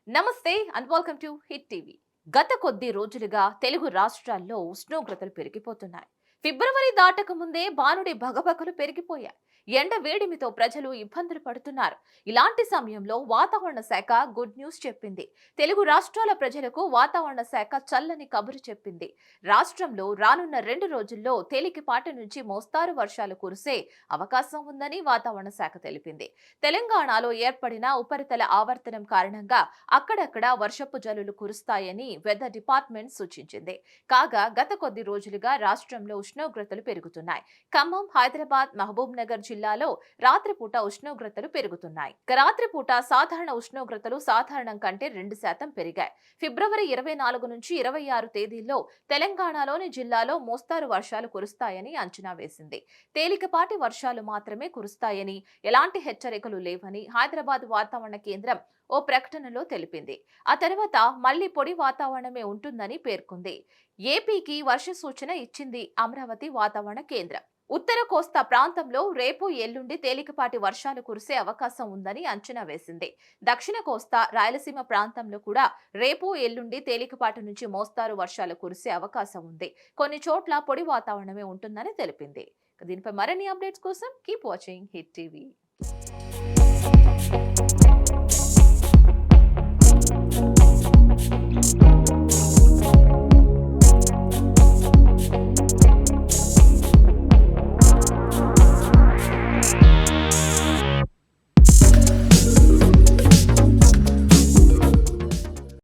నమస్తే and welcome to hit TV. గత కొద్ది రోజులుగా తెలుగు రాష్ట్రాల్లో ఉష్ణోగ్రతలు పెరిగిపోతున్నాయి. ఫిబ్రవరి దాటక ముందే బానుడి భగభగలు పెరిగిపోయాయి. ఎండ వేడిమితో ప్రజలు ఇబ్బందులు పడుతున్నారు. ఇలాంటి సమయంలో వాతావరణ శాఖ గుడ్ న్యూస్ చెప్పింది. తెలుగు రాష్ట్రాల ప్రజలకు వాతావరణ శాఖ చల్లని కబురు చెప్పింది. రాష్ట్రంలో రానున్న 2 రోజుల్లో తేలికపాటి నుంచి మోస్తారు వర్షాలు కురిసే అవకాశం ఉందని వాతావరణ శాఖ తెలిపింది. తెలంగాణలో ఏర్పడిన ఉపరితల ఆవర్తనం కారణంగా అక్కడక్కడ వర్షపు జల్లులు కురుస్తాయని వెదర్ డిపార్ట్మెంట్ సూచించింది. కాగా గత కొద్ది రోజులుగా రాష్ట్రంలో ఉష్ణోగ్రతలు పెరుగుతున్నాయి. ఖమ్మం, హైదరాబాద్, మహబూబ్ నగర్ జిల్లాలో రాత్రిపూట ఉష్ణోగ్రతలు పెరుగుతున్నాయి. రాత్రిపూట సాధారణ ఉష్ణోగ్రతలు సాధారణం కంటే 2% పెరిగాయి. ఫిబ్రవరి 24 నుంచి 26 తేదీల్లో తెలంగాణలోని జిల్లాలో మోస్తారు వర్షాలు కురుస్తాయని అంచనా వేసింది. తేలికపాటి వర్షాలు మాత్రమే కురుస్తాయని, ఎలాంటి హెచ్చరికలు లేవని హైదరాబాద్ వాతావరణ కేంద్రం ఓ ప్రకటనలో తెలిపింది. ఆ తర్వాత మళ్లీ పొడి వాతావరణమే ఉంటుందని పేర్కొంది. ఏపీకి వర్ష సూచన ఇచ్చింది అమరావతి వాతావరణ కేంద్రం. ఉత్తర కోస్తా ప్రాంతంలో రేపు ఎల్లుండి తేలికపాటి వర్షాలు కురిసే అవకాశం ఉందని అంచనా వేసింది. దక్షిణ కోస్తా, రాయలసీమ ప్రాంతంలో కూడా రేపు ఎల్లుండి తేలికపాటి నుంచి మోస్తారు వర్షాలు కురిసే అవకాశం ఉంది. కొన్ని చోట్ల పొడి వాతావరణమే ఉంటుందని తెలిపింది. దీనిపై మరిన్ని అప్డేట్స్ కోసం కీప్ వాచింగ్ హిట్ టీవీ.